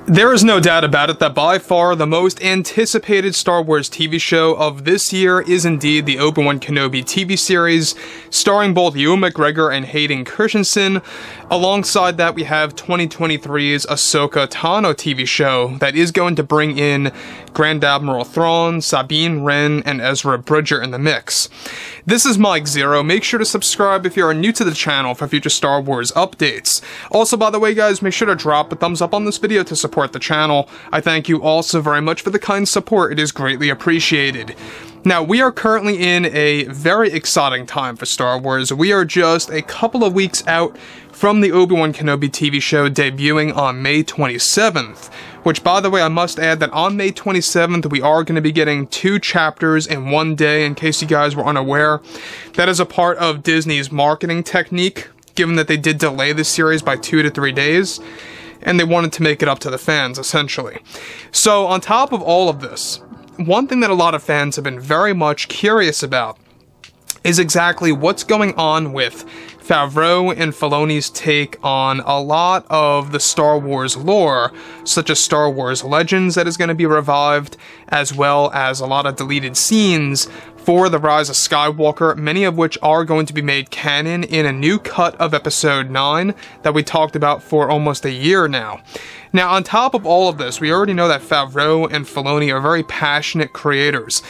There is no doubt about it that by far the most anticipated Star Wars TV show of this year is indeed the Obi-Wan Kenobi TV series, starring both Ewan McGregor and Hayden Christensen. Alongside that, we have 2023's Ahsoka Tano TV show that is going to bring in Grand Admiral Thrawn, Sabine Wren, and Ezra Bridger in the mix. This is Mike Zero. Make sure to subscribe if you are new to the channel for future Star Wars updates. Also, by the way guys, make sure to drop a thumbs up on this video to support the channel. I thank you all so very much for the kind support. It is greatly appreciated. Now, we are currently in a very exciting time for Star Wars. We are just a couple of weeks out from the Obi-Wan Kenobi TV show debuting on May 27th. Which, by the way, I must add that on May 27th, we are going to be getting 2 chapters in one day, in case you guys were unaware. That is a part of Disney's marketing technique, given that they did delay the series by 2 to 3 days, and they wanted to make it up to the fans, essentially. So, on top of all of this, one thing that a lot of fans have been very much curious about is exactly what's going on with Favreau and Filoni's take on a lot of the Star Wars lore, such as Star Wars Legends that is going to be revived, as well as a lot of deleted scenes for The Rise of Skywalker, many of which are going to be made canon in a new cut of Episode 9 that we talked about for almost a year now. Now, on top of all of this, we already know that Favreau and Filoni are very passionate creators.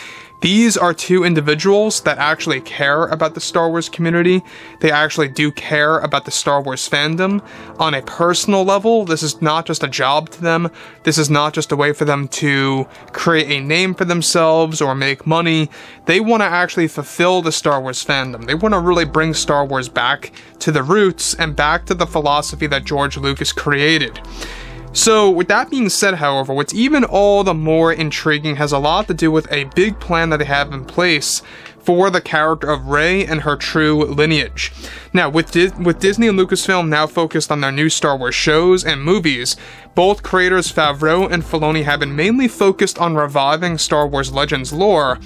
These are 2 individuals that actually care about the Star Wars community. They actually do care about the Star Wars fandom. On a personal level, this is not just a job to them. This is not just a way for them to create a name for themselves or make money. They want to actually fulfill the Star Wars fandom. They want to really bring Star Wars back to the roots and back to the philosophy that George Lucas created. So, with that being said, however, what's even all the more intriguing has a lot to do with a big plan that they have in place for the character of Rey and her true lineage. Now, with Disney and Lucasfilm now focused on their new Star Wars shows and movies, both creators Favreau and Filoni have been mainly focused on reviving Star Wars Legends lore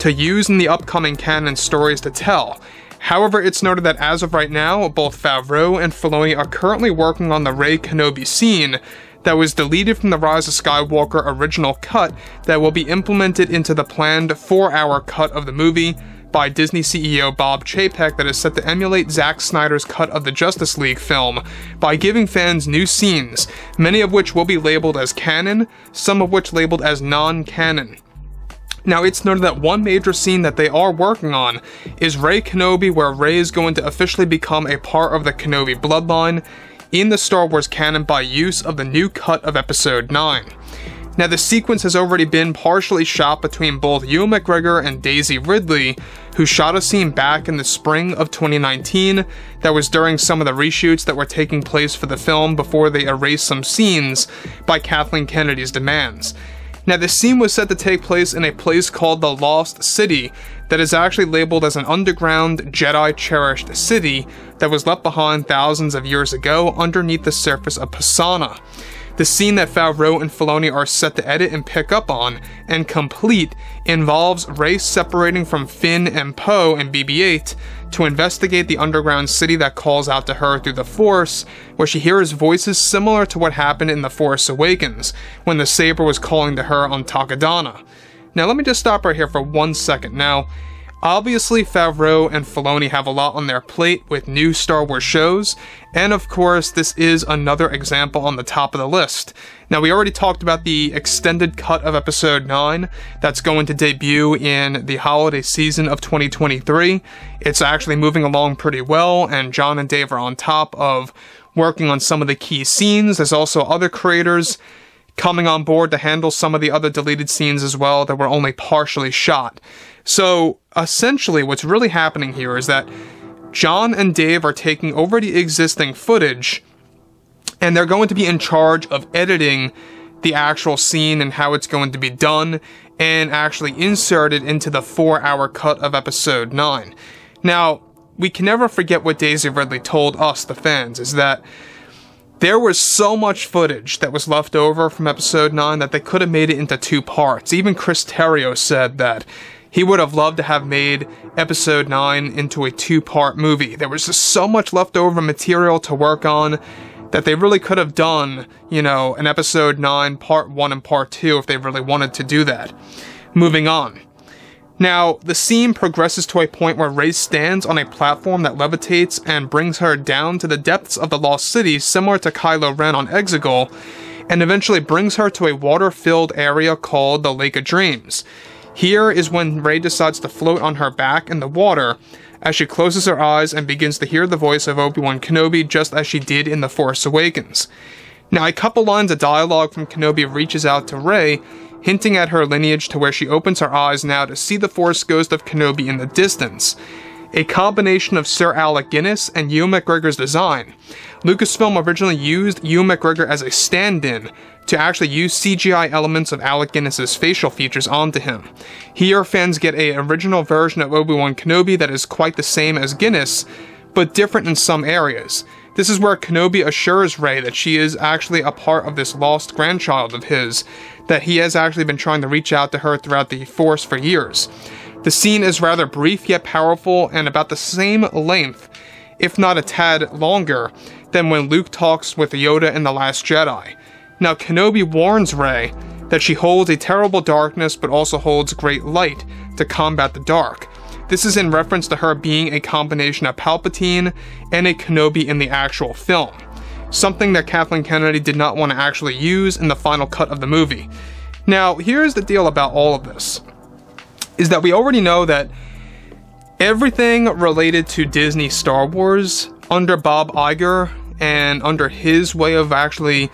to use in the upcoming canon stories to tell. However, it's noted that as of right now, both Favreau and Filoni are currently working on the Rey Kenobi scene that was deleted from the Rise of Skywalker original cut that will be implemented into the planned 4-hour cut of the movie by Disney CEO Bob Chapek that is set to emulate Zack Snyder's cut of the Justice League film by giving fans new scenes, many of which will be labeled as canon, some of which labeled as non-canon. Now, it's noted that one major scene that they are working on is Rey Kenobi, where Rey is going to officially become a part of the Kenobi bloodline in the Star Wars canon by use of the new cut of Episode 9. Now, the sequence has already been partially shot between both Ewan McGregor and Daisy Ridley, who shot a scene back in the spring of 2019 that was during some of the reshoots that were taking place for the film before they erased some scenes by Kathleen Kennedy's demands. Now, the scene was set to take place in a place called the Lost City that is actually labeled as an underground, Jedi-cherished city that was left behind thousands of years ago underneath the surface of Pisana. The scene that Favreau and Filoni are set to edit and pick up on and complete involves Rey separating from Finn and Poe in BB-8 to investigate the underground city that calls out to her through the Force, where she hears voices similar to what happened in The Force Awakens, when the Saber was calling to her on Takodana. Now, let me just stop right here for 1 second. Now, obviously, Favreau and Filoni have a lot on their plate with new Star Wars shows, and of course, this is another example on the top of the list. Now, we already talked about the extended cut of Episode 9 that's going to debut in the holiday season of 2023. It's actually moving along pretty well, and John and Dave are on top of working on some of the key scenes. There's also other creators coming on board to handle some of the other deleted scenes as well that were only partially shot. So, essentially, what's really happening here is that John and Dave are taking over the existing footage, and they're going to be in charge of editing the actual scene and how it's going to be done, and actually inserted into the 4-hour cut of Episode 9. Now, we can never forget what Daisy Ridley told us, the fans, is that there was so much footage that was left over from Episode 9 that they could have made it into 2 parts. Even Chris Terrio said that he would have loved to have made Episode 9 into a 2-part movie. There was just so much leftover material to work on that they really could have done, you know, an episode 9, part 1 and part 2 if they really wanted to do that. Moving on. Now, the scene progresses to a point where Rey stands on a platform that levitates and brings her down to the depths of the Lost City, similar to Kylo Ren on Exegol, and eventually brings her to a water-filled area called the Lake of Dreams. Here is when Rey decides to float on her back in the water, as she closes her eyes and begins to hear the voice of Obi-Wan Kenobi just as she did in The Force Awakens. Now, a couple lines of dialogue from Kenobi reaches out to Rey, hinting at her lineage to where she opens her eyes now to see the Force ghost of Kenobi in the distance. A combination of Sir Alec Guinness and Ewan McGregor's design. Lucasfilm originally used Ewan McGregor as a stand-in to actually use CGI elements of Alec Guinness's facial features onto him. Here, fans get an original version of Obi-Wan Kenobi that is quite the same as Guinness, but different in some areas. This is where Kenobi assures Rey that she is actually a part of this lost grandchild of his, that he has actually been trying to reach out to her throughout the Force for years. The scene is rather brief yet powerful and about the same length, if not a tad longer, than when Luke talks with Yoda in The Last Jedi. Now, Kenobi warns Rey that she holds a terrible darkness but also holds great light to combat the dark. This is in reference to her being a combination of Palpatine and a Kenobi in the actual film. Something that Kathleen Kennedy did not want to actually use in the final cut of the movie. Now, here's the deal about all of this, is that we already know that everything related to Disney Star Wars under Bob Iger and under his way of actually,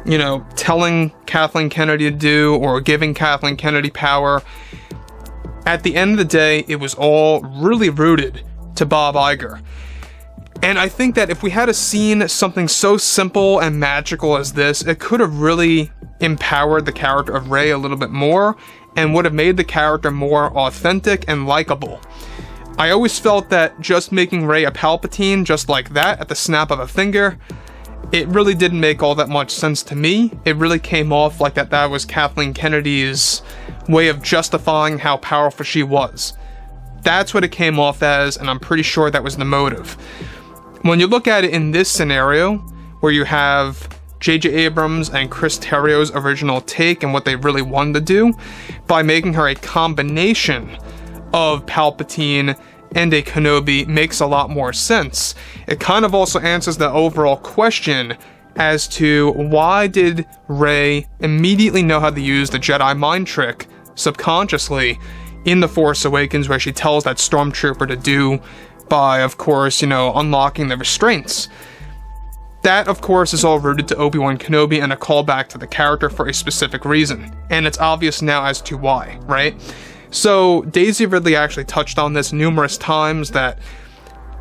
you know, telling Kathleen Kennedy to do or giving Kathleen Kennedy power, at the end of the day, it was all really rooted to Bob Iger. And I think that if we had seen something so simple and magical as this, it could have really empowered the character of Rey a little bit more and would have made the character more authentic and likable. I always felt that just making Rey a Palpatine just like that at the snap of a finger, it really didn't make all that much sense to me. It really came off like that was Kathleen Kennedy's way of justifying how powerful she was. That's what it came off as, and I'm pretty sure that was the motive. When you look at it in this scenario, where you have J.J. Abrams and Chris Terrio's original take and what they really wanted to do, by making her a combination of Palpatine and a Kenobi, makes a lot more sense. It kind of also answers the overall question as to why did Rey immediately know how to use the Jedi mind trick subconsciously in The Force Awakens, where she tells that stormtrooper to do by, of course, you know, unlocking the restraints. That, of course, is all rooted to Obi-Wan Kenobi and a callback to the character for a specific reason. And it's obvious now as to why, right? So, Daisy Ridley actually touched on this numerous times, that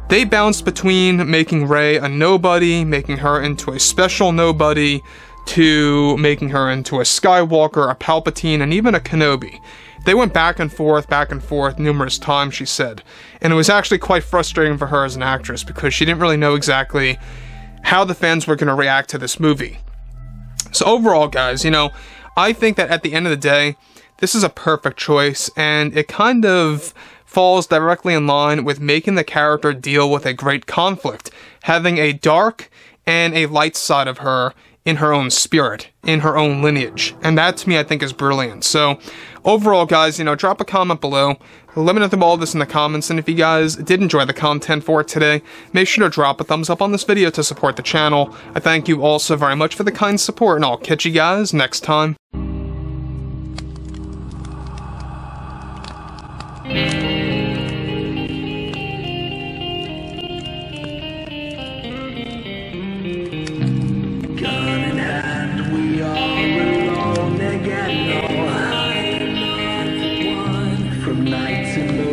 they bounced between making Rey a nobody, making her into a special nobody, to making her into a Skywalker, a Palpatine, and even a Kenobi. They went back and forth numerous times, she said. And it was actually quite frustrating for her as an actress, because she didn't really know exactly how the fans were going to react to this movie. So overall, guys, you know, I think that at the end of the day, this is a perfect choice, and it kind of falls directly in line with making the character deal with a great conflict, having a dark and a light side of her in her own spirit, in her own lineage. And that, to me, I think is brilliant. So, overall, guys, you know, drop a comment below. Let me know about all this in the comments, and if you guys did enjoy the content for today, make sure to drop a thumbs up on this video to support the channel. I thank you all so very much for the kind support, and I'll catch you guys next time. From nights in the